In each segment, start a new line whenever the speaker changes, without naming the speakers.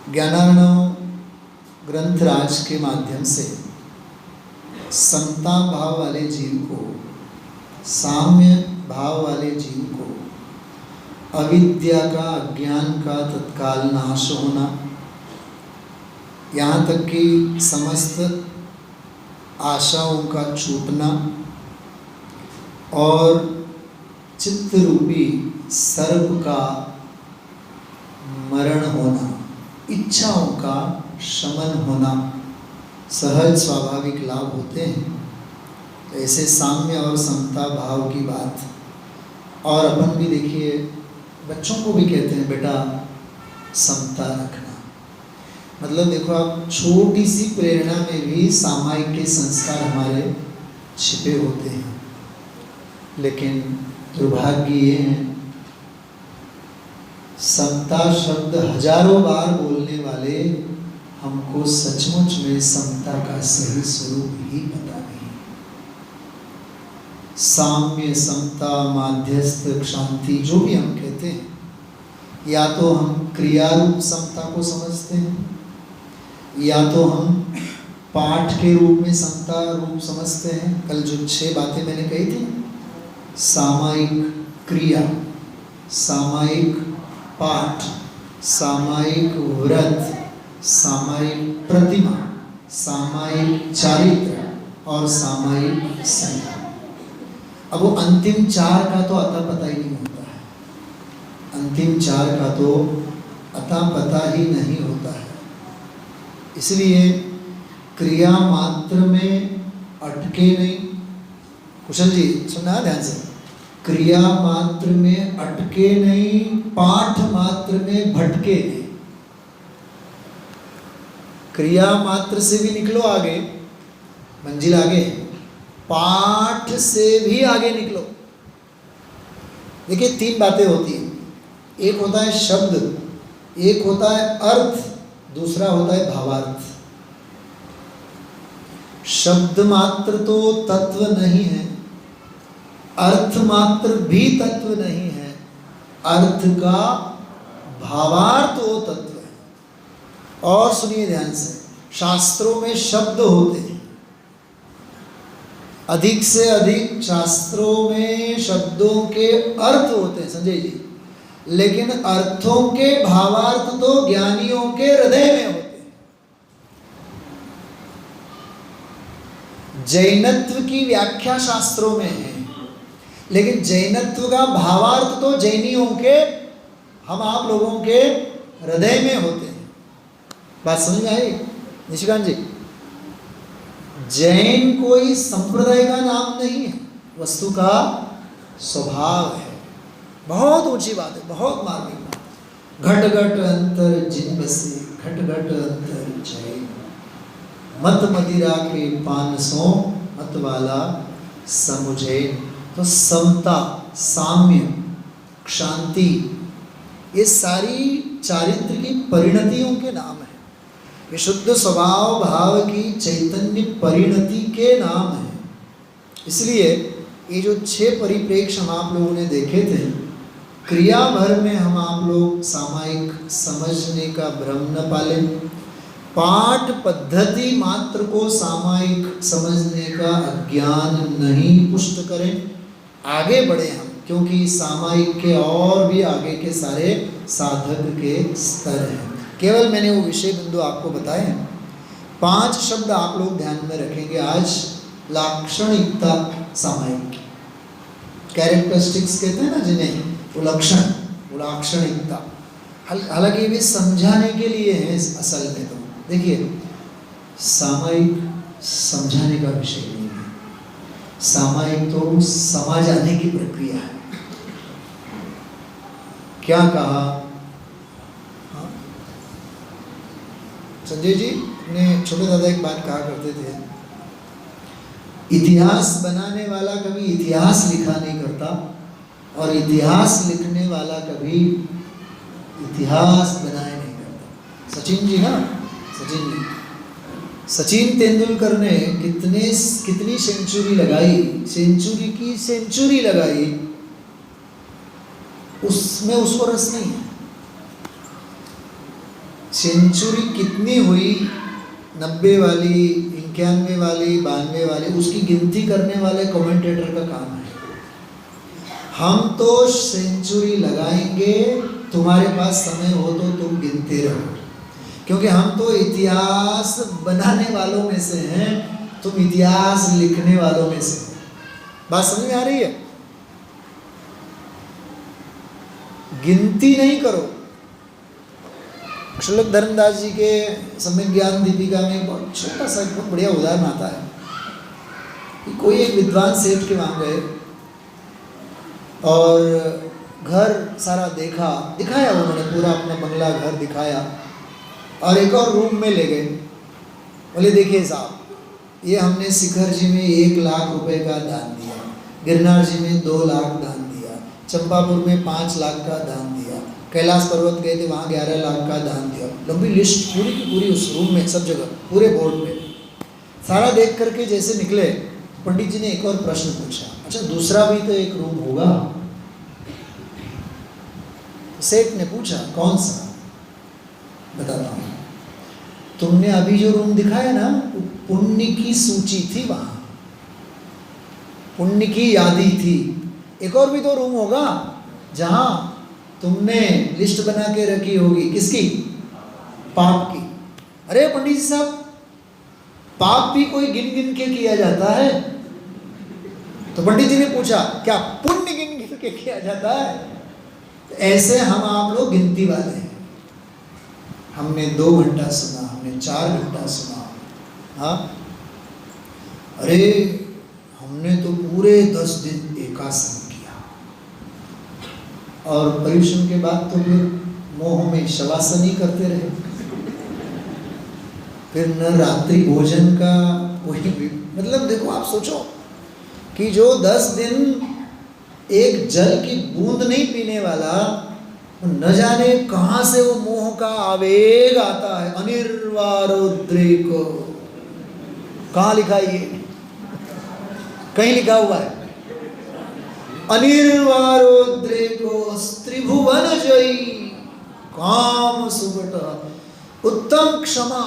ज्ञानार्णव ग्रंथराज के माध्यम से समता भाव वाले जीव को, साम्य भाव वाले जीव को अविद्या का, अज्ञान का तत्काल नाश होना, यहाँ तक कि समस्त आशाओं का छूटना और चित्त रूपी सर्प का मरण होना, इच्छाओं का शमन होना सहज स्वाभाविक लाभ होते हैं। ऐसे साम्य और समता भाव की बात। और अपन भी देखिए, बच्चों को भी कहते हैं बेटा समता रखना। मतलब देखो आप, छोटी सी प्रेरणा में भी सामायिक के संस्कार हमारे छिपे होते हैं। लेकिन दुर्भाग्य ये है, समता शब्द हजारों बार बोलने वाले हमको सचमुच में समता का सही स्वरूप ही पता नहीं। साम्य, समता, माध्यस्थ, शांति जो भी हम कहते हैं, या तो हम क्रिया रूप समता को समझते हैं, या तो हम पाठ के रूप में समता रूप समझते हैं। कल जो 6 बातें मैंने कही थी, सामायिक क्रिया, सामायिक पाठ, सामायिक व्रत, सामायिक प्रतिमा, सामायिक चारित्र और सामायिक संयम। अब वो अंतिम 4 का तो अता पता ही नहीं होता है। अंतिम 4 का तो अता पता ही नहीं होता है। इसलिए क्रिया मात्र में अटके नहीं। कुशल जी सुनना ध्यान से, क्रिया मात्र में अटके नहीं, पाठ मात्र में भटके नहीं। क्रिया मात्र से भी निकलो आगे, मंजिल आगे, पाठ से भी आगे निकलो। देखिए 3 बातें होती हैं। एक होता है शब्द, एक होता है अर्थ, दूसरा होता है भावार्थ। शब्द मात्र तो तत्व नहीं है, अर्थ मात्र भी तत्व नहीं है, अर्थ का भावार्थ वो तत्व है। और सुनिए ध्यान से, शास्त्रों में शब्द होते हैं, अधिक से अधिक शास्त्रों में शब्दों के अर्थ होते हैं संजय जी, लेकिन अर्थों के भावार्थ तो ज्ञानियों के हृदय में होते हैं। जैनत्व की व्याख्या शास्त्रों में है, लेकिन जैनत्व का भावार्थ तो जैनियों के, हम आप लोगों के हृदय में होते हैं। बात समझ में आई निशिकांत जी? जैन कोई संप्रदाय का नाम नहीं है, वस्तु का स्वभाव है। बहुत ऊंची बात है, बहुत मार्मिक बात। घट घट अंतर जिन बसे, घट घट अंतर जैन, मत मदिरा के 500 मत वाला समुझे। तो समता, साम्य, शांति, ये सारी चारित्र की परिणतियों के नाम है। विशुद्ध स्वभाव भाव की चैतन्य परिणति के नाम है। इसलिए ये जो 6 परिप्रेक्ष्य हम आप लोगों ने देखे थे, क्रिया भर में हम आप लोग सामायिक समझने का भ्रम न पालें, पाठ पद्धति मात्र को सामायिक समझने का अज्ञान नहीं पुष्ट करें, आगे बढ़े हम। क्योंकि सामायिक के और भी आगे के सारे साधक के स्तर हैं। केवल मैंने वो विषय बिंदु आपको बताए हैं। 5 शब्द आप लोग ध्यान में रखेंगे आज। लाक्षणिकता सामायिक, कैरेक्टरिस्टिक्स कहते हैं ना जिन्हें, वो लक्षण, वो लाक्षणिकता। हालांकि ये भी समझाने के लिए है असल में। तो देखिए, सामायिक समझाने का विषय नहीं है, सामायिक तो समा जाने की प्रक्रिया है। क्या कहा संजय जी ने, छोटे दादा एक बात कहा करते थे, इतिहास बनाने वाला कभी इतिहास लिखा नहीं करता, और इतिहास लिखने वाला कभी इतिहास बनाए नहीं करता। सचिन जी ना, सचिन जी, सचिन तेंदुलकर ने कितनी सेंचुरी लगाई, सेंचुरी की सेंचुरी लगाई, उसमें उसको रस नहीं है। सेंचुरी कितनी हुई, 90 वाली, 91 वाली, 92 वाली, उसकी गिनती करने वाले कमेंटेटर का काम है। हम तो सेंचुरी लगाएंगे, तुम्हारे पास समय हो तो तुम गिनते रहो, क्योंकि हम तो इतिहास बनाने वालों में से हैं, तुम इतिहास लिखने वालों में से। बात समझ में आ रही है? गिनती नहीं करो। श्लोक धर्मदास जी के सम्यक ज्ञान दीपिका में बहुत छोटा सा बहुत बढ़िया उदाहरण आता है कि कोई एक विद्वान सेठ के वहाँ गए और घर सारा दिखाया उन्होंने, पूरा अपना बंगला घर दिखाया और एक और रूम में ले गए। बोले देखिए साहब, ये हमने शिखर जी में 1 लाख रुपए का दान दिया, गिरनार जी में 2 लाख दान दिया, चंपापुर में 5 लाख का दान दिया, कैलाश पर्वत गए थे वहाँ 11 लाख का दान दिया। लंबी लिस्ट पूरी की पूरी उस रूम में, सब जगह पूरे बोर्ड पे सारा देख करके जैसे निकले, पंडित जी ने एक और प्रश्न पूछा, अच्छा दूसरा भी तो एक रूम होगा? सेठ ने पूछा कौन सा? बताता हूँ, तुमने अभी जो रूम दिखाया ना, पुण्य की सूची थी वहां, पुण्य की यादी थी। एक और भी तो रूम होगा जहां तुमने लिस्ट बना के रखी होगी, किसकी? पाप की। अरे पंडित जी साहब, पाप भी कोई गिन गिन के किया जाता है? तो पंडित जी ने पूछा क्या पुण्य गिन गिन के किया जाता है? ऐसे हम आप लोग गिनती वाले हैं। हमने 2 घंटा सुना, हमने 4 घंटा सुना, हाँ, अरे हमने तो पूरे 10 दिन एकासन किया, और पर्यूषण के बाद तो फिर मोह में शवासन ही करते रहे, फिर न रात्रि भोजन का कोई भी, मतलब देखो आप सोचो कि जो 10 दिन एक जल की बूंद नहीं पीने वाला, न जाने कहां से वो मोह का आवेग आता है। अनिर्वारोद्रेको, कहां लिखा है ये? कहीं लिखा हुआ है, अनिर्वारोद्रेको त्रिभुवन जयी काम सुगट उत्तम क्षमा।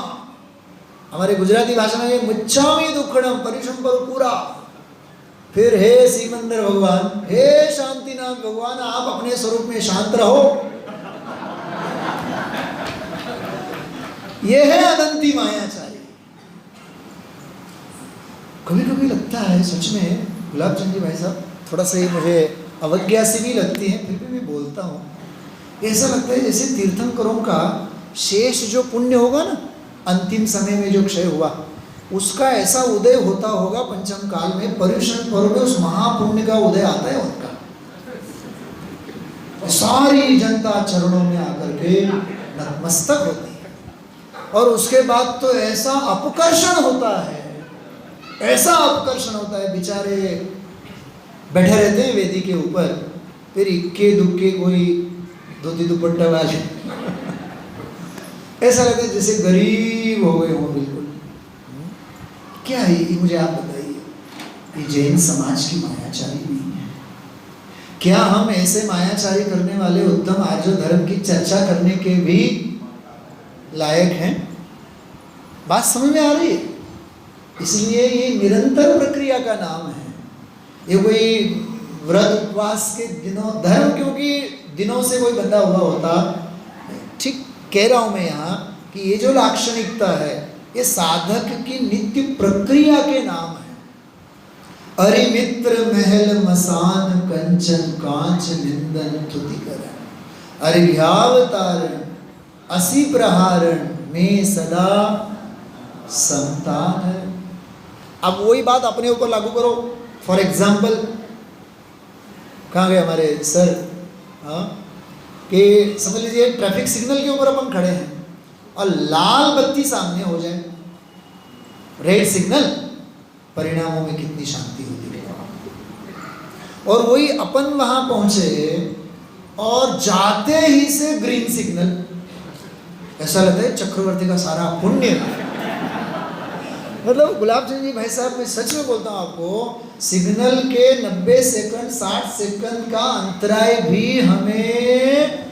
हमारे गुजराती भाषा में ये मुच्छामी दुक्खड़म परिश्रम पर पूरा। फिर हे सिकंदर भगवान, हे शांतिनाथ भगवान, आप अपने स्वरूप में शांत रहो। यह है अनंती मायाचारी। कभी कभी लगता है सच में गुलाब चंद जी भाई साहब, थोड़ा सा ये मुझे अवज्ञा सी भी लगती है, फिर भी मैं बोलता हूँ, ऐसा लगता है जैसे तीर्थंकरों का शेष जो पुण्य होगा ना, अंतिम समय में जो क्षय हुआ, उसका ऐसा उदय होता होगा पंचम काल में, पर्युषण पर्व में उस महापुण्य का उदय आता है उनका। तो सारी जनता चरणों में आकर के नतमस्तक होती है, और उसके बाद तो ऐसा अपकर्षण होता है, ऐसा अपकर्षण होता है, बेचारे बैठे रहते हैं वेदी के ऊपर, फिर इक्के दुक्के कोई धोती दुपट्टा वाले ऐसा लगता है जैसे गरीब हो गए हो बिल्कुल। क्या है ये, मुझे आप बताइए, ये जैन समाज की मायाचारी नहीं है क्या? हम ऐसे मायाचारी करने वाले उत्तम आर्य धर्म की चर्चा करने के भी लायक हैं? बात समझ में आ रही है? इसलिए ये निरंतर प्रक्रिया का नाम है। ये कोई व्रत उपवास के दिनों धर्म, क्योंकि दिनों से कोई बंधा हुआ होता, ठीक कह रहा हूं मैं यहाँ कि ये जो लाक्षणिकता है, ये साधक की नित्य प्रक्रिया के नाम है। अरिमित्र महल मसान कंचन कांच निंदन तुतिकरण, अर्घ्यावतारण असी प्रहारण में सदा संतान है। अब वही बात अपने ऊपर लागू करो। फॉर एग्जाम्पल, कहाँ गए हमारे सर? हाँ, कि समझ लीजिए ट्रैफिक सिग्नल के ऊपर अपन खड़े हैं और लाल बत्ती सामने हो जाए, रेड सिग्नल, परिणामों में कितनी शांति होती है। और वही अपन वहां पहुंचे और जाते ही से ग्रीन सिग्नल, ऐसा लगता है चक्रवर्ती का सारा पुण्य। मतलब गुलाब चंद जी भाई साहब, मैं सच में बोलता हूँ आपको, सिग्नल के 90 सेकंड 60 सेकंड का अंतराय भी हमें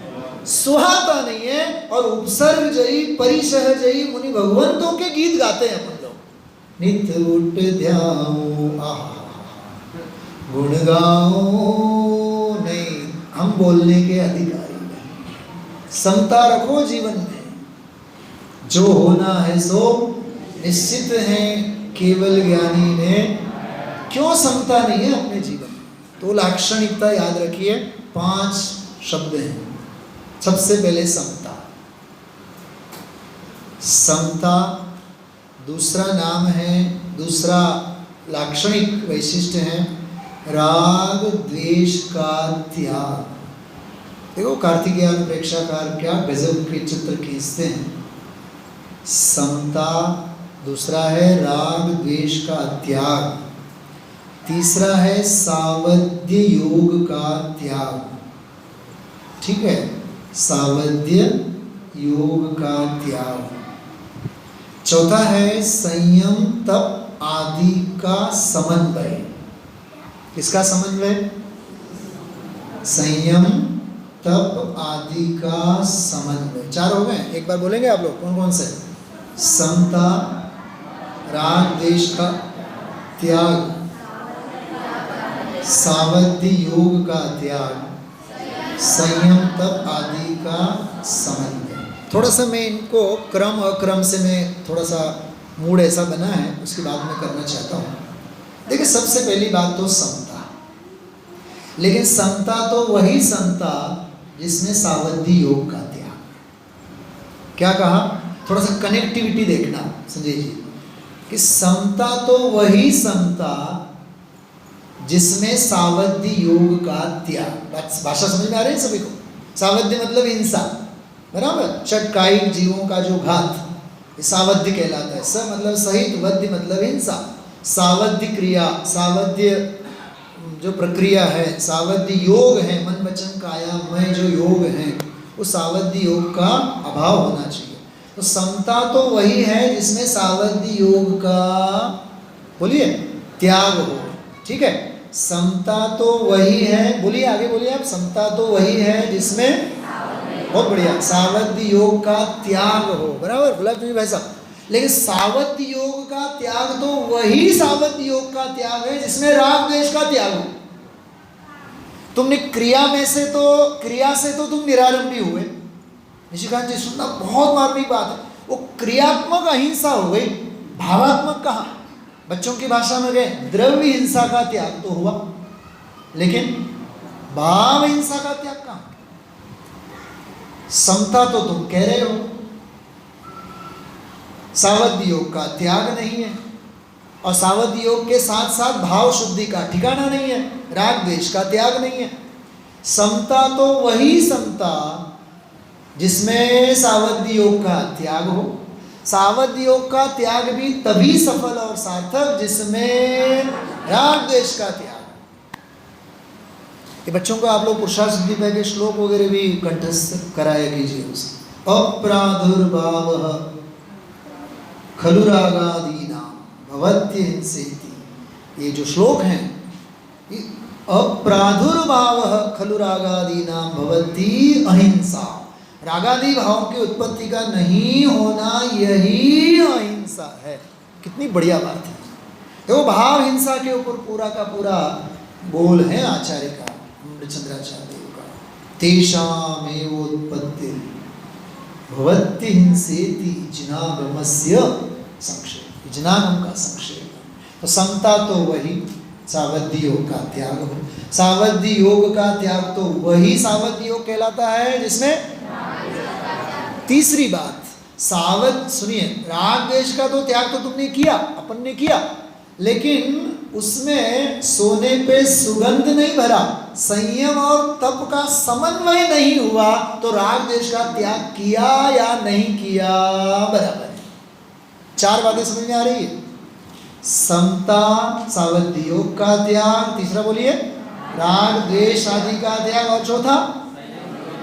सुहाता नहीं है, और और उपसर्ग जयी परिसह जयी मुनि भगवंतों के गीत गाते हैं अपन लोग। नित्य उठ ध्याओ आहा गुण गाओ, नहीं हम बोलने के अधिकारी नहीं। समता रखो जीवन में, जो होना है सो निश्चित है, केवल ज्ञानी ने क्यों समता नहीं है अपने जीवन में। तो लाक्षणिकता याद रखिए, 5 शब्द हैं। सबसे पहले समता, समता दूसरा नाम है, दूसरा लाक्षणिक वैशिष्ट्य है राग द्वेष का त्याग। देखो कार्तिकेयन प्रेक्षाकार क्या गजब के चित्र खींचते हैं। समता, दूसरा है राग द्वेष का त्याग, तीसरा है सावध्य योग का त्याग। ठीक है, सावध्य योग का त्याग। चौथा है संयम तप आदि का समन्वय। किसका समन्वय? संयम तप आदि का समन्वय। 4 हो गए, एक बार बोलेंगे आप लोग कौन कौन से? समता, राग द्वेष का त्याग, सावध्य योग का त्याग, संयम तप आदि का समन्वय। थोड़ा सा मैं इनको क्रम अक्रम से मैं थोड़ा सा मूड ऐसा बना है, उसके बाद मैं करना चाहता हूँ। देखिए सबसे पहली बात तो समता, लेकिन समता तो वही समता जिसमें सावध्य योग का त्याग। क्या कहा? थोड़ा सा कनेक्टिविटी देखना संजय जी, कि समता तो वही समता जिसमें सावध्य योग का त्याग। भाषा समझ में आ रही है सभी को? सावध्य मतलब हिंसा, बराबर? षटकायिक जीवों का जो घात सावध्य कहलाता है। स मतलब सहित, वध्य मतलब हिंसा। सावध्य क्रिया, सावध्य जो प्रक्रिया है, सावध्य योग है, मन वचन काया में जो योग है, उस सावध्य योग का अभाव होना चाहिए। तो समता तो वही है जिसमें सावध्य योग का, बोलिए, त्याग हो। ठीक है, समता तो वही है, बोलिए आगे बोलिए आप। समता तो वही है जिसमें, बहुत बढ़िया, सावध्य योग का त्याग हो। बराबर गुलाब जी भाई साहब। लेकिन सावध्य योग का त्याग तो वही सावध्य योग का त्याग है जिसमें राग द्वेष का त्याग हो। तुमने क्रिया में से तो, क्रिया से तो तुम निरारंभी हुए। निशिकांत जी सुनना, बहुत मार्मिक बात है। वो क्रियात्मक अहिंसा हो गई, भावात्मक कहाँ? बच्चों की भाषा में गए, द्रव्य हिंसा का त्याग तो हुआ, लेकिन भाव हिंसा का त्याग कहाँ? समता तो तुम कह रहे हो, सावध्य योग का त्याग नहीं है, और सावध्य योग के साथ साथ भाव शुद्धि का ठिकाना नहीं है, राग द्वेष का त्याग नहीं है। समता तो वही समता जिसमें सावध्य योग का त्याग हो। सावध्य योग का त्याग भी तभी सफल और सार्थक जिसमें राग द्वेष का त्याग। ये बच्चों को आप लोग पुरुषार्थ सिद्धि के श्लोक वगैरह भी कंठस्थ कराया कीजिए उसे। अप्रादुर्भावः खलु रागादीनां भवत्य हिंसेति, ये जो श्लोक हैं, अप्रादुर्भावः खलु रागादीनां भवति अहिंसा, रागादि भाव की उत्पत्ति का नहीं होना यही अहिंसा है। कितनी बढ़िया बात है। तो भाव हिंसा के ऊपर पूरा का पूरा बोल है आचार्य का, चंद्राचार्य का। तेषामेवोत्पत्ति भवत्ति हिंसेति जिनागमस्य संक्षेप, जिनागम का संक्षेप। तो समता तो वही सावध्य योग का त्याग हो। सावध्य योग का त्याग तो वही सावध्य योग कहलाता है जिसमें, तीसरी बात, सावध, सुनिए, राग द्वेष का तो त्याग तो तुमने किया, अपन ने किया, लेकिन उसमें सोने पे सुगंध नहीं भरा, संयम और तप का समन्वय नहीं हुआ, तो राग द्वेष का त्याग किया या नहीं किया बराबर है। 4 बातें समझ में आ रही है? समता, सावध्य योग का त्याग, तीसरा बोलिए राग द्वेष आदि का त्याग, और चौथा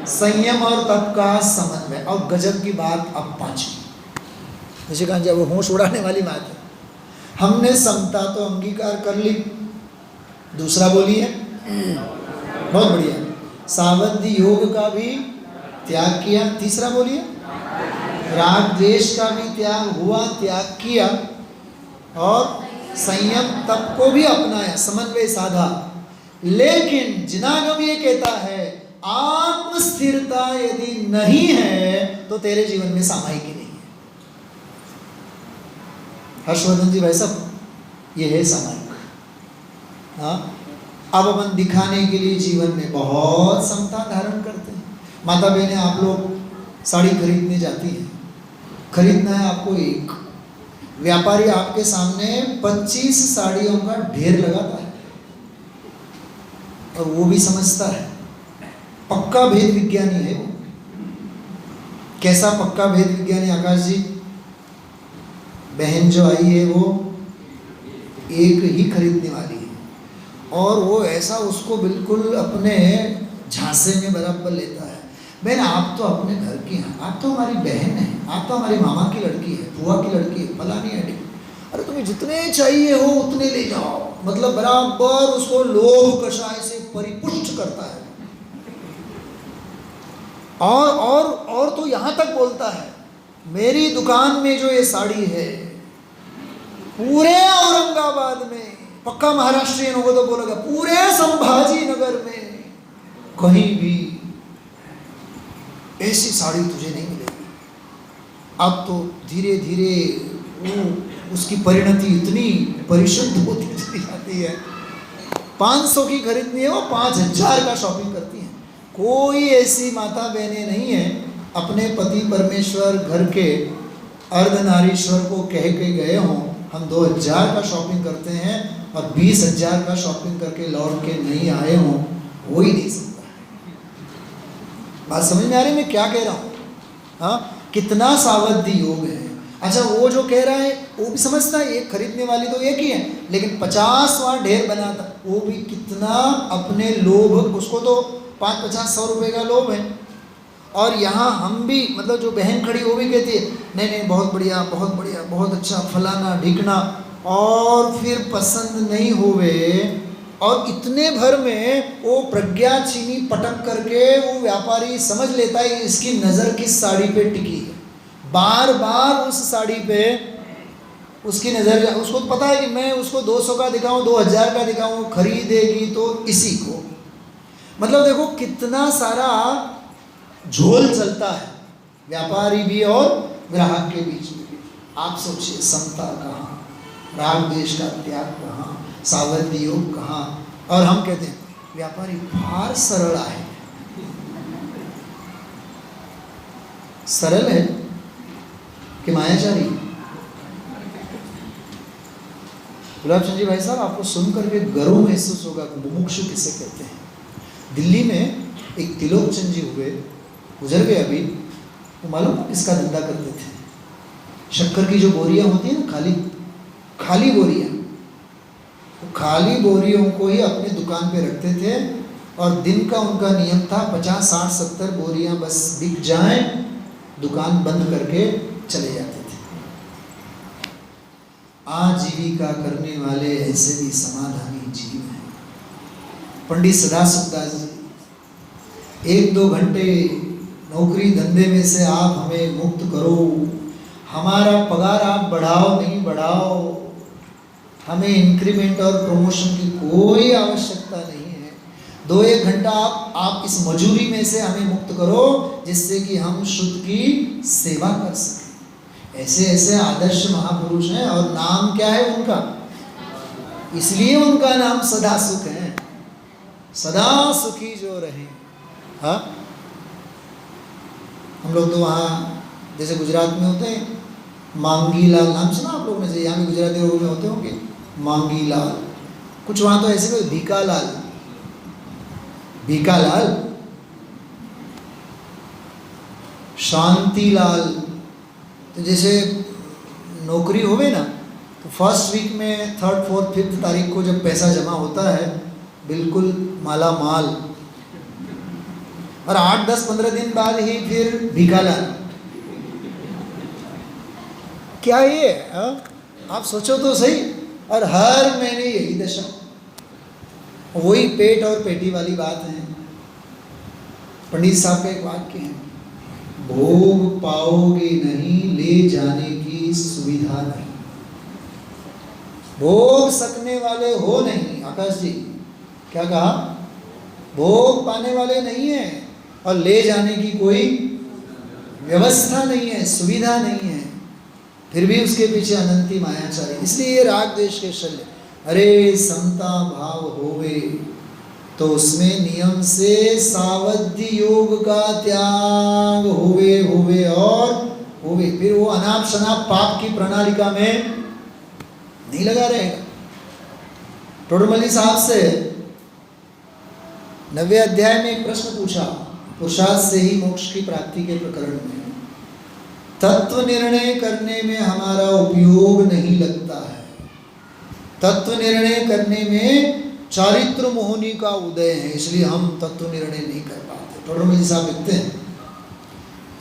संयम और तप का समन्वय। और गजब की बात अब 5वीं, निशिकांत जी वो होश उड़ाने वाली बात है। हमने समता तो अंगीकार कर ली, दूसरा बोलिए, बहुत बढ़िया, सावध्य योग का भी त्याग किया। तीसरा बोलिए, राग द्वेष का भी त्याग हुआ, त्याग किया, और संयम तप को भी अपनाया, समन्वय साधा। लेकिन जिनागम ये कहता है आत्म स्थिरता यदि नहीं है तो तेरे जीवन में सामायिक ही नहीं है। हर्षवर्धन जी भाई साहब, ये है सामायिक। हाँ, अब अपन दिखाने के लिए जीवन में बहुत समता धारण करते हैं। माता बहनें, आप लोग साड़ी खरीदने जाती हैं, खरीदना है आपको एक, व्यापारी आपके सामने 25 साड़ियों का ढेर लगाता है और वो भी समझता है, पक्का भेद विज्ञानी है वो। कैसा पक्का भेद विज्ञानी आकाश जी? बहन जो आई है वो एक ही खरीदने वाली है और वो ऐसा उसको बिल्कुल अपने झांसे में बराबर लेता है। बहन, आप तो अपने घर की हैं, आप तो हमारी बहन हैं, आप तो हमारी मामा की लड़की है, बुआ की लड़की है, फलानी है। अरे तुम्हें जितने चाहिए हो उतने ले जाओ। मतलब बराबर उसको लोभ कषाय से परिपुष्ट करता है। और तो यहाँ तक बोलता है, मेरी दुकान में जो ये साड़ी है पूरे औरंगाबाद में, पक्का महाराष्ट्रियन होगा तो बोलेगा पूरे संभाजी नगर में कहीं भी ऐसी साड़ी तुझे नहीं मिलेगी। अब तो धीरे धीरे उसकी परिणति इतनी परिशुद्ध होती चली जाती है। 500 की खरीदनी है, वो 5000 का शॉपिंग करती हैं। कोई ऐसी माता बहनें नहीं है अपने पति परमेश्वर घर के अर्धनारीश्वर को कह के गए हों हम 2000 का शॉपिंग करते हैं और 20,000 का शॉपिंग करके लौट के नहीं आए हों, हो ही नहीं सकता। बात समझ में आ रही मैं क्या कह रहा हूँ? हाँ, कितना सावधि योग है। अच्छा, वो जो कह रहा है वो भी समझता है, एक खरीदने वाली तो एक ही है, लेकिन 50 वहाँ ढेर बनाता, वो भी कितना अपने लोभ, उसको तो 5, 50, 100 रुपये का लोभ है। और यहाँ हम भी, मतलब जो बहन खड़ी वो भी कहती है नहीं नहीं बहुत बढ़िया, बहुत बढ़िया, बहुत अच्छा, फलाना ढिकना, और फिर पसंद नहीं होवे और इतने भर में वो प्रज्ञा चीनी पटक करके वो व्यापारी समझ लेता है इसकी नज़र किस साड़ी पे टिकी है। बार बार उस साड़ी पे उसकी नज़र, उसको पता है कि मैं उसको 200 का दिखाऊं, 2000 का दिखाऊं, खरीदेगी तो इसी को। मतलब देखो कितना सारा झोल चलता है व्यापारी भी और ग्राहक के बीच में। आप सोचिए, समता कहाँ, राग द्वेष का त्याग कहाँ, सावधि योग कहाँ। और हम कहते हैं व्यापारी भार सरल है। सरल है कि मायाचारी? गुलाब चंद जी भाई साहब, आपको सुनकर के गर्व महसूस होगा कि मुमुक्षु किसे कहते हैं। दिल्ली में एक त्रिलोक चंद जी हुए, गुजर गए अभी। वो मालूम किसका धंधा करते थे? शक्कर की जो बोरियां होती है ना, खाली बोरियां, तो खाली बोरियों को ही अपने दुकान पे रखते थे और दिन का उनका नियम था 50, 60, 70 बोरियां बस बिक जाएं, दुकान बंद करके चले जाते थे। आजीविका करने वाले ऐसे भी समाधानी जीव हैं। पंडित सदाशिव दास जी, 1-2 घंटे नौकरी धंधे में से आप हमें मुक्त करो, हमारा पगार आप बढ़ाओ नहीं बढ़ाओ, हमें इंक्रीमेंट और प्रमोशन की कोई आवश्यकता नहीं है। 2-1 घंटा आप इस मजूरी में से हमें मुक्त करो जिससे कि हम शुद्ध की सेवा कर सकें। ऐसे ऐसे आदर्श महापुरुष हैं और नाम क्या है उनका? इसलिए उनका नाम सदा सुख है, सदा सुखी जो रहे। हाँ, हम लोग तो वहाँ जैसे गुजरात में होते हैं मांगी लाल, नाम सुना आप लोगों ने? से यहाँ भी गुजराती लोगों में होते होंगे मांगी लाल, कुछ वहाँ तो ऐसे कोई भीका लाल, भीका लाल, शांति लाल। तो जैसे नौकरी होवे ना तो फर्स्ट वीक में 3rd, 4th, 5th तारीख को जब पैसा जमा होता है बिल्कुल माला माल, और 8, 10, 15 दिन बाद ही फिर भीका लाल। क्या ये आप सोचो तो सही। और हर महीने यही दशा, वही पेट और पेटी वाली बात है। पंडित साहब का एक वाक्य है, भोग पाओगे नहीं, ले जाने की सुविधा नहीं। भोग सकने वाले हो नहीं। आकाश जी क्या कहा? भोग पाने वाले नहीं है और ले जाने की कोई व्यवस्था नहीं है, सुविधा नहीं है, फिर भी उसके पीछे अनंती मायाचारी। इसलिए ये राग द्वेष के शल्य। अरे समता भाव होवे तो उसमें नियम से सावधि योग का त्याग होवे होवे और होवे, फिर वो अनाप शनाप पाप की प्रणालिका में नहीं लगा रहेगा। टोडरमल्ली साहब से 9वें अध्याय में एक प्रश्न पूछा, पुरुषार्थ से ही मोक्ष की प्राप्ति के प्रकरण में। तत्व निर्णय करने में हमारा उपयोग नहीं लगता है। तत्व निर्णय करने में चारित्र मोहनी का उदय है, इसलिए हम तत्व निर्णय नहीं कर पाते। टोडरमल्ली साहब लिखते हैं,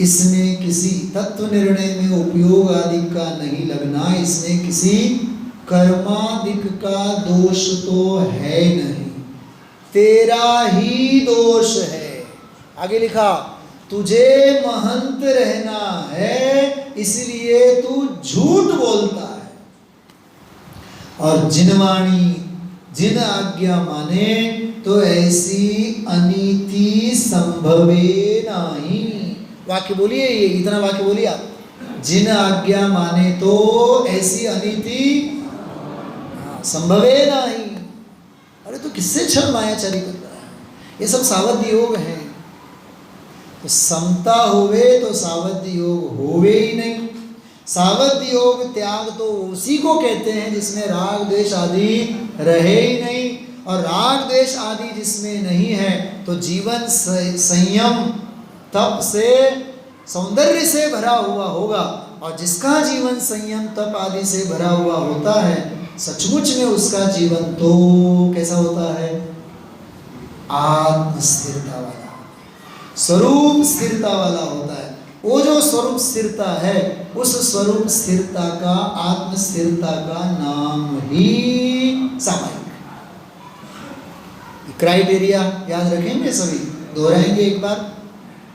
इसमें किसी तत्व निर्णय में उपयोग आदि का नहीं लगना, इसमें किसी कर्मादिक का दोष तो है नहीं, तेरा ही दोष है। आगे लिखा, तुझे महंत रहना है इसलिए तू झूठ बोलता है, और जिनवाणी जिन आज्ञा माने तो ऐसी अनीति संभवे नहीं। वाक्य बोलिए, ये इतना वाक्य बोलिए आप। जिन आज्ञा माने तो ऐसी अनीति संभवे नहीं। अरे तो किससे छल मायाचारी कर रहा है? ये सब सावध योग है। तो समता होवे तो सावध योग होवे ही नहीं। सावध योग त्याग तो उसी को कहते हैं जिसमें राग द्वेष आदि रहे ही नहीं, और राग द्वेष आदि जिसमें नहीं है तो जीवन संयम तप से सौंदर्य से भरा हुआ होगा, और जिसका जीवन संयम तप आदि से भरा हुआ होता है सचमुच में उसका जीवन तो कैसा होता है? आत्म स्थिरता वाला, स्वरूप स्थिरता वाला होता है। वो जो स्वरूप स्थिरता है, उस स्वरूप स्थिरता का, आत्म स्थिरता का नाम ही सामायिक। क्राइटेरिया याद रखेंगे सभी, दोहराएंगे एक बार।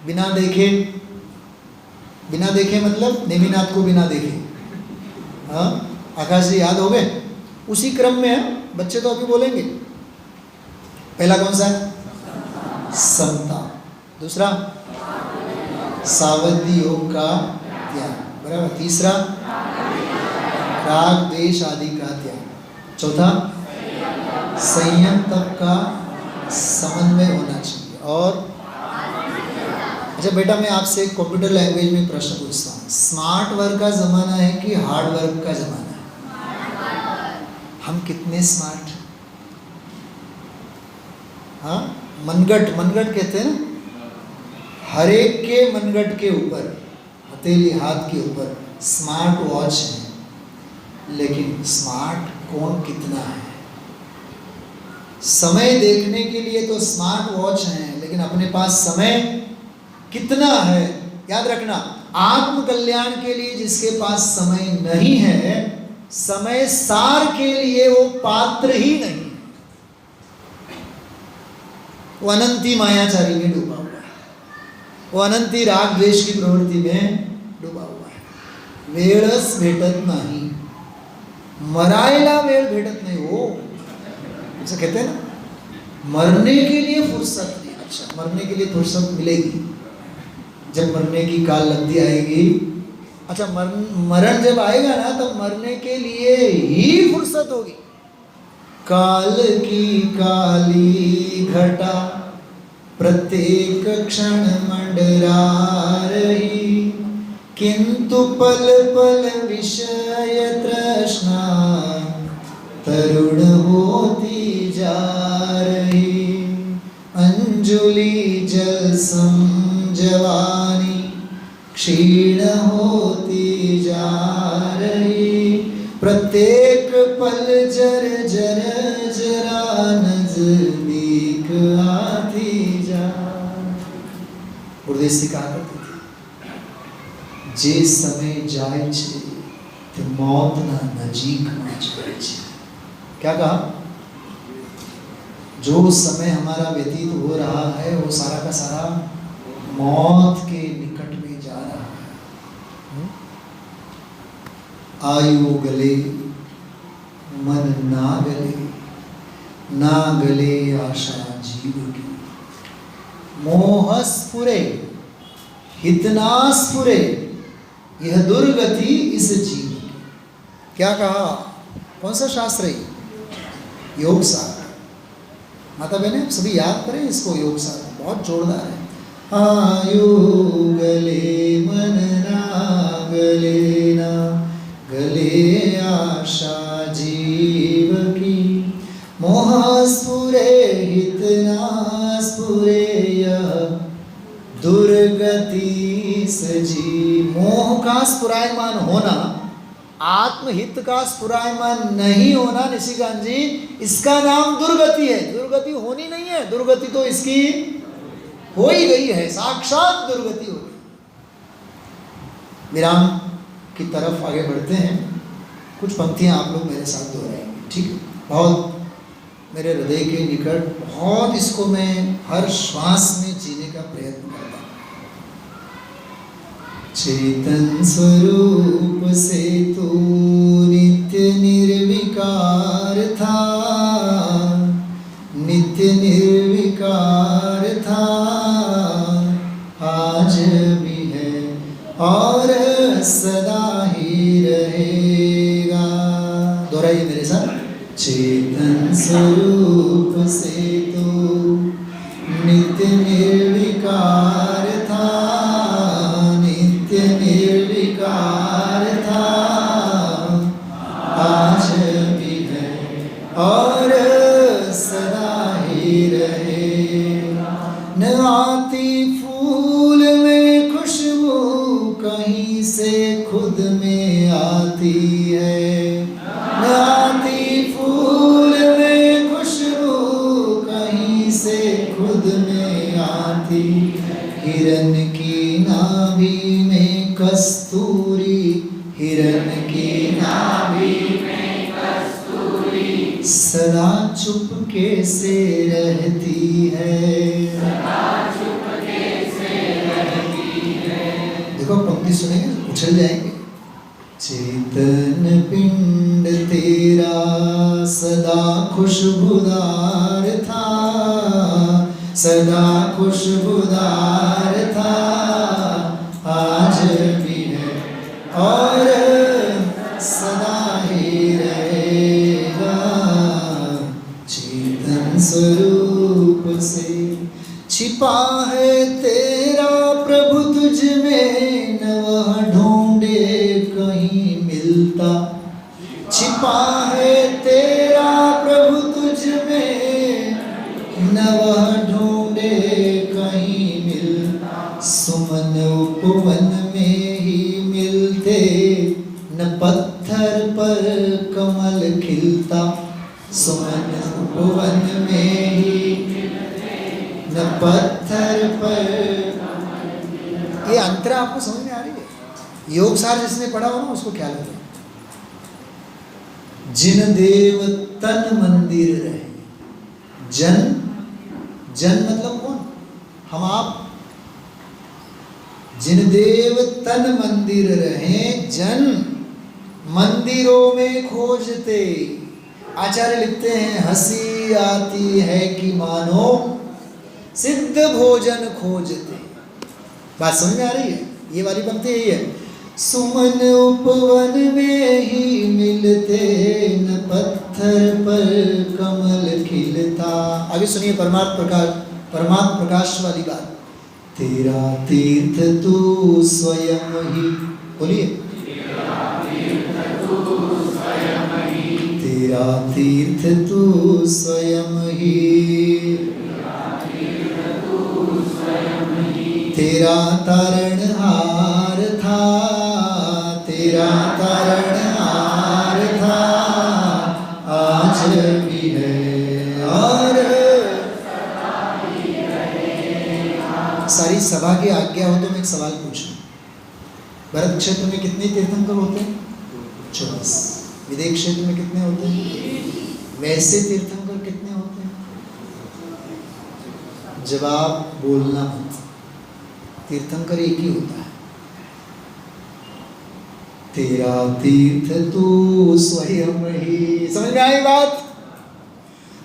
बिना देखे, बिना देखे मतलब नेमिनाथ को बिना देखे। हाँ आकाश जी याद हो गए? उसी क्रम में है, बच्चे तो अभी बोलेंगे। पहला कौन सा है? समता। दूसरा सावधि योग का त्याग, बराबर। तीसरा राग द्वेष आदि का त्याग। चौथा संयम तप का समन्वय होना चाहिए। और अच्छा बेटा, मैं आपसे कंप्यूटर लैंग्वेज में प्रश्न पूछता हूँ, स्मार्ट वर्क का जमाना है कि हार्ड वर्क का जमाना है? हम कितने स्मार्ट? हाँ, मनगट, मनगट कहते हैं ना, हर एक के मनगट के ऊपर, हथेली हाथ के ऊपर स्मार्ट वॉच है, लेकिन स्मार्ट कौन कितना है? समय देखने के लिए तो स्मार्ट वॉच है, लेकिन अपने पास समय कितना है? याद रखना, आत्म कल्याण के लिए जिसके पास समय नहीं है, समय सार के लिए वो पात्र ही नहीं। वो अनंती मायाचारी में डूबा हुआ है, वो अनंती राग द्वेष की प्रवृत्ति में डूबा हुआ है। वेळच भेटत नाही, मरायला वेळ भेटत नहीं। वो ऐसा कहते हैं ना, मरने के लिए फुर्सत नहीं। अच्छा, मरने के लिए फुर्सत मिलेगी जब मरने की काल लब्धि आएगी। अच्छा, मरण जब आएगा ना, तब मरने के लिए ही फुर्सत होगी। काल की काली घटा प्रत्येक क्षण मंडरा रही, किंतु पल पल विषय तृष्णा तरुण होती जा रही। अंजुलि जल सम जवानी क्षीण होती जा रही, प्रत्येक पल जर जर जरा नजदीक आती जा। उर्देसी कहा करती थी, जे समय जाए छे ते मौत ना नजीक में जाए छे। क्या कहा? जो समय हमारा व्यतीत हो रहा है वो सारा का सारा मौत के निकट में आयु गले मन ना गले आशा जीव की, मोह स्फुरे हितना स्फुरे यह दुर्गति इस जीव की। क्या कहा? कौन सा शास्त्र है? योग सार। माता बहने आप सभी याद करें इसको, योग सार बहुत जोरदार है। आयु गले मन ना गले ना गले आशा जीव की, मोह स्फुरे हित ना स्फुरे यह दुर्गति सजी। मोह का स्फुरायमान होना, आत्महित का स्फुरायमान नहीं होना निशिकांत जी, इसका नाम दुर्गति है। दुर्गति होनी नहीं है, दुर्गति तो इसकी हो ही गई है, साक्षात दुर्गति हो गई। विराम की तरफ आगे बढ़ते हैं। कुछ पंक्तियां आप लोग मेरे साथ दोहराएंगे, ठीक है? बहुत मेरे हृदय के निकट, बहुत इसको मैं हर श्वास में जीने का प्रयत्न करता हूँ। चेतन स्वरूप से तू नित्य निर्विकार था, नित्य निर्विकार था, आज भी है और सदा ही रहेगा। दोहराइए मेरे साथ। चेतन स्वरूप से तो नित्य निर्विकार था, नित्य निर्विकार था, आज भी है और सदा ही रहेगा। न आती फूल में खुशबू कहीं से खुद में आती है, न आती फूल में खुशबू कहीं से खुद में आती। हिरन की नाभि में कस्तूरी, हिरन की नाभि में कस्तूरी, सदा चुपके से रहती है, सदा चुपके से रहती है। देखो पंक्ति सुनेंगे उछल जाएंगे। चेतन पिंड तेरा सदा खुशबूदार था, सदा खुशबूदार था, आज भी है और सदा ही रहेगा। चेतन स्वरूप से छिपा है तेरा प्रभु तुझ में, न वह ढूंढे कहीं मिलता। छिपा है तेरा प्रभु तुझ में, न वह ढूंढे कहीं मिलता। सुमन उपवन में ही मिलते, न पत्थर पर कमल खिलता। सुमन उपवन में ही न पत्थर पर। ये अंतरा आपको समझ में आ रही है? योग सार जिसने पढ़ा हो ना उसको ख्याल रहे। जिन देव तन मंदिर रहे, जन, जन मतलब कौन? हम आप। जिन देव तन मंदिर रहे, जन मंदिरों में खोजते। आचार्य लिखते हैं हंसी आती है कि मानो सिद्ध भोजन खोजते। बात समझ में आ रही है? ये वाली पंक्ति यही है। सुमन उपवन में ही मिलते, न पत्थर पर कमल खिलता। आगे सुनिए परमात्म प्रकाश वाली बात। तेरा तीर्थ तू स्वयं ही, बोलिए। तेरा तीर्थ तू स्वयं ही, तेरा तारणहार था, तेरा तारणहार था, आज भी है और सारी सभा की आज्ञा हो तो मैं एक सवाल पूछूं। भरत क्षेत्र में कितने तीर्थंकर होते हैं? 24। विदेश क्षेत्र में कितने होते हैं? वैसे तीर्थंकर कितने होते हैं? जवाब बोलना मत। तीर्थंकर एक ही होता है। तेरा तीर्थ तू स्वयं ही। समझ में आई बात?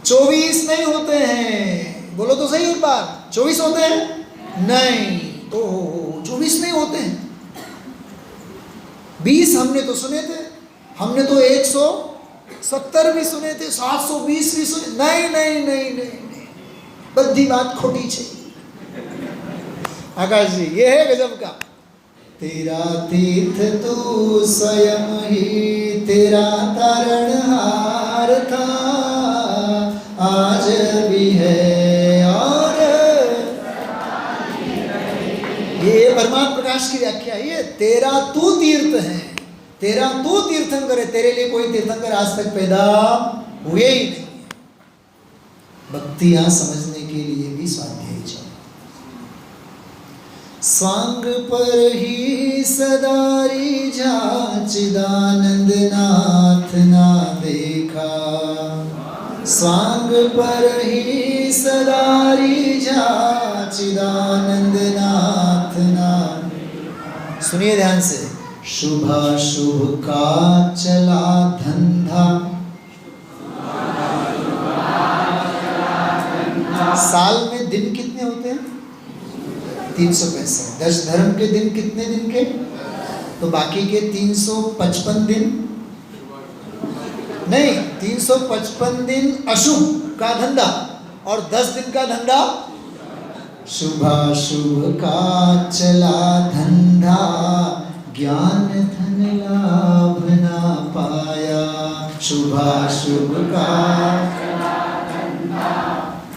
24 नहीं होते हैं, बोलो तो सही एक बार, 24 होते हैं? नहीं, तो 24 नहीं होते हैं। 20 हमने तो सुने थे, हमने तो 170 भी सुने थे, 720 भी सुने। नहीं नहीं नहीं नहीं, बद्धी बात खोटी छे। आकाश जी ये है गजब का। तेरा तीर्थ तू स्वयं ही, तेरा तारणहार था, आज भी है और ये परमात्म प्रकाश की व्याख्या है। ये तेरा तू तीर्थ है, तेरा तू तीर्थंकर है, तेरे लिए कोई तीर्थंकर आज तक पैदा हुए ही नहीं। भक्ति यहां समझने के लिए भी स्वाध्याय चाहिए। स्वांग पर ही सदारी जा, चिदानंद नाथ ना देखा। स्वांग पर ही सदारी जा, चिदानंद नाथ ना। सुनिए ध्यान से। शुभाशुभ का चला धंधा, साल में दिन कितने होते हैं? 365। 10 धर्म के दिन कितने दिन के? तो बाकी के 355 दिन नहीं, 355 दिन अशुभ का धंधा और 10 दिन का धंधा। शुभाशुभ का चला धंधा, ज्ञान धन लाभ ना पाया। शुभाशुभ का चला धंधा,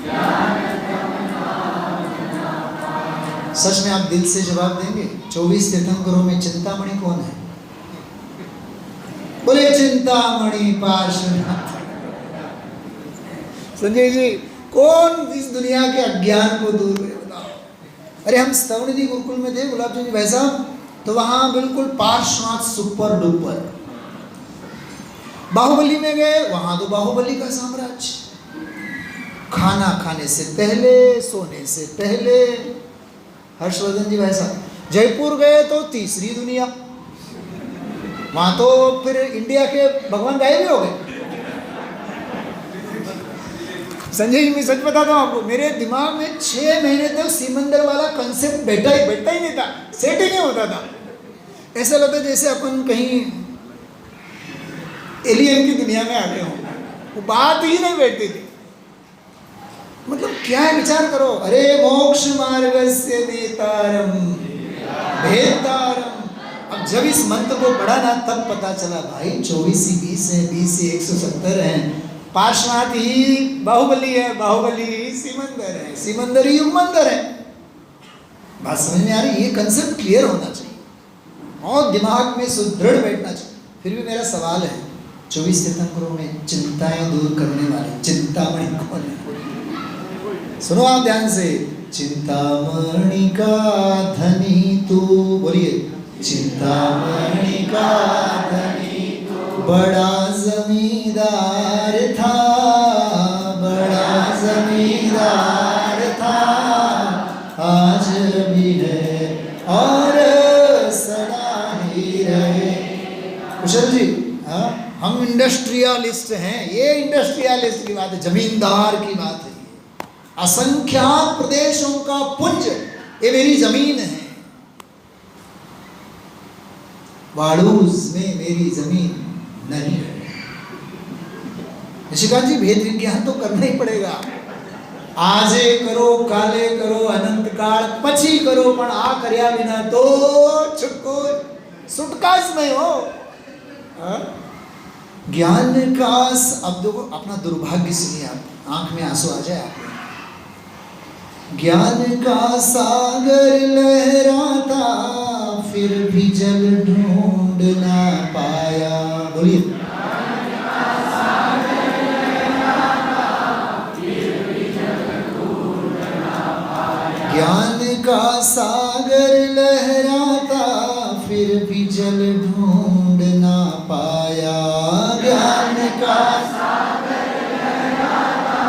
ज्ञान धन लाभ ना पाया। सच में आप दिल से जवाब देंगे? 24 तीर्थंकरों में चिंतामणि कौन है? बोले चिंतामणि पार्श्वनाथ। संजय जी कौन इस दुनिया के अज्ञान को दूर करे बताओ? अरे हम स्तवनिधि गुरुकुल में थे गुलाब जी भाई साहब, तो वहां बिल्कुल पार्श्वनाथ सुपर डुपर। बाहुबली में गए, वहां तो बाहुबली का साम्राज्य, खाना खाने से पहले, सोने से पहले। हर्षवर्धन जी भाई साहब जयपुर गए तो तीसरी दुनिया, वहां तो फिर इंडिया के भगवान गायब ही हो गए। संजय जी मैं सच बताता हूँ आपको, मेरे दिमाग में 6 महीने तक सिमंदर वाला कंसेप्ट बैठा ही नहीं था, सेट ही नहीं होता था। ऐसा लगता जैसे अपन कहीं एलियन की दुनिया में आ गए हों, वो बात ही नहीं बैठती थी। मतलब क्या है, विचार करो। अरे मोक्ष मार्गस्य नेतारम भेदारम। अब जब इस मंत्र को पढ़ा ना तब पता चला भाई 24 ही 20 है, 20 ही 170 हैं। पार्श्वनाथ ही बाहुबली है, बाहुबली ही सिमंदर है, सिमंदर ही युगमंदर है। बात समझ में आ रही? ये कंसेप्ट क्लियर होना चाहिए और दिमाग में सुदृढ़ बैठना चाहिए। फिर भी मेरा सवाल है, 24 तीर्थंकरों में चिंताएं दूर करने वाले चिंतामणि कौन है? सुनो आप ध्यान से। चिंतामणि का धनी तू, बोलिए चिंतामणि का धनी तू, बड़ा जमींदार था, बड़ा जमींदार था, आज भी है और सदा ही रहे। कुशल जी हाँ, हम इंडस्ट्रियलिस्ट हैं, ये इंडस्ट्रियलिस्ट की बात है, जमींदार की बात है। असंख्यात प्रदेशों का पुंज ये मेरी जमीन है, वाड़ूज में मेरी जमीन नहीं है। निशिकांत जी भेद विज्ञान तो करना ही पड़ेगा। आजे करो काले करो अनंत काल पछी करो पण आ कर्या विना तो छुटको सुटका ज नहीं हो। ज्ञान का अब देखो अपना दुर्भाग्य सुनिए, आप आंख में आंसू आ जाए आप। ज्ञान का सागर लहराता फिर भी जल ढूंढ ना पाया। बोलिए ज्ञान का सागर लहराता फिर भी जल ढूंढ ना पाया। ज्ञान का सागर लहराता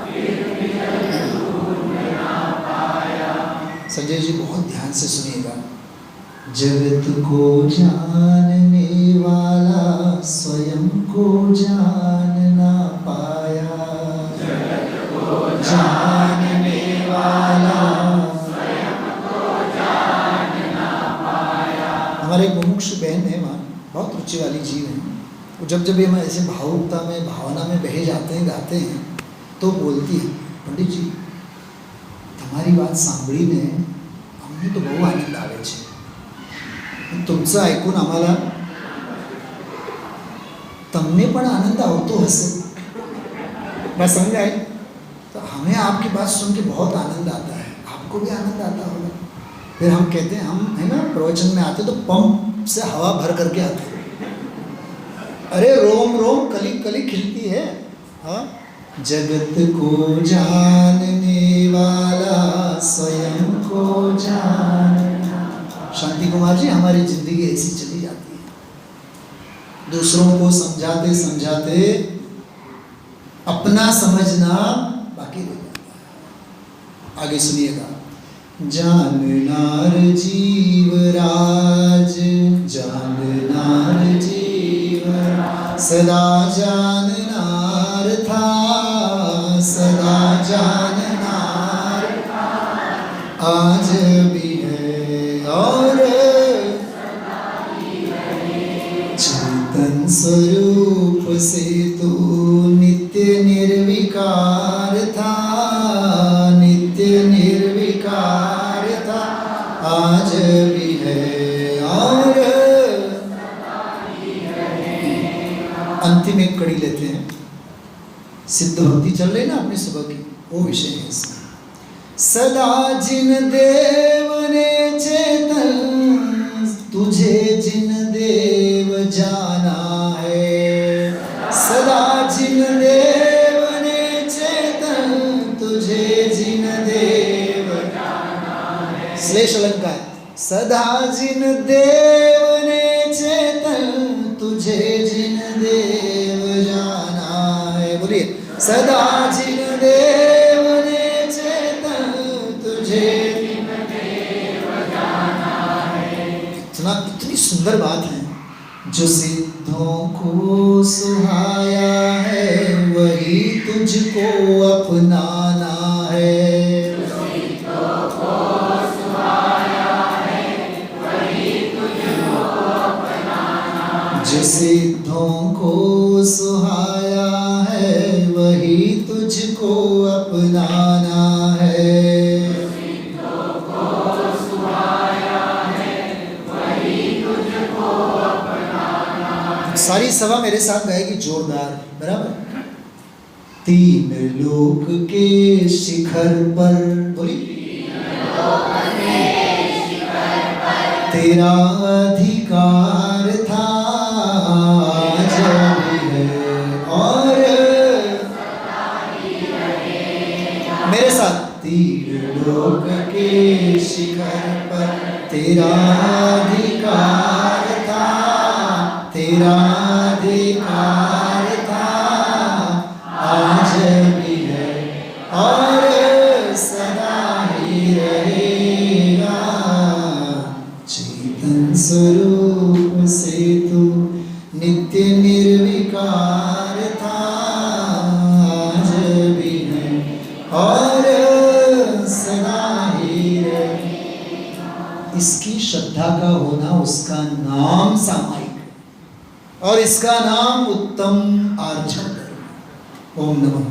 फिर भी जल ढूंढ ना पाया। संजय जी बहुत ध्यान से सुनिएगा। जगत को जानने वाला स्वयं को जान ना पाया, जानने वाला हमारे एक मुमुक्षु बहन है, वहाँ बहुत रुचि वाली जीव है। वो जब जब हम ऐसे भावुकता में भावना में बहे जाते हैं, गाते हैं, तो बोलती है, पंडित जी તમારી વાત સાંભળીને અમને તો બહુ આનંદ આવે છે, तुमचं ऐकून आम्हाला તમને પણ आनंद આવતો હશે। मैं समझ आई, तो हमें आपकी बात सुन के बहुत आनंद आता है, आपको भी आनंद आता होगा। फिर हम कहते हैं, हम है ना प्रवचन में आते तो पंप से हवा भर करके आते हैं, अरे रोम रोम कली कली खिलती है। हाँ, जगत को जानने वाला स्वयं को जानना। शांति कुमार जी, हमारी जिंदगी ऐसी चली जाती है, दूसरों को समझाते समझाते अपना समझना बाकी रह जाता है। आगे सुनिएगा। जाननार जीवराज, जाननार जीवराज, सदा जाननार था, सदा जाननार आज भी है और चेतन स्वरूप से तू नित्य निर्विकार था, नित्य निर्विकार था, आज भी है और अंतिम एक कड़ी लेते हैं। सिद्ध भक्ति चल रही ना अपनी सुबह की, वो विषय है इसमें। सदा जिन देव ने चेतन तुझे जिन देव जाना है, सदा जिन देव ने चेतन तुझे जिन देव जाना है। श्लेष अलंकार। सदा जिन देव ने चेतन तुझे जिन देव जाना है। बोलिए, सदा जिन देव ने चेतन तुझे जिन देव जाना है। इतनी सुंदर बात है। जो सिद्धों को सुहाया है वही तुझको अपनाना है, जो सिद्धों को सुहाया है वही तुझको अपनाना है। सारी सभा मेरे साथ गाएगी जोरदार, बराबर। तीन लोक के शिखर पर, बोली, तेरा अधिकार था, आज भी है और मेरे साथ। तीन लोक के शिखर पर तेरा अधिकार था, तेरा अधिकार था, आज भी है और सदा ही रहेगा। चेतन स्वरूप से तू नित्य निर्विकार था, आज भी है और सदा ही रहेगा। इसकी श्रद्धा का होना उसका नाम सामायिक और इसका नाम उत्तम आर्जन। ओम नमः।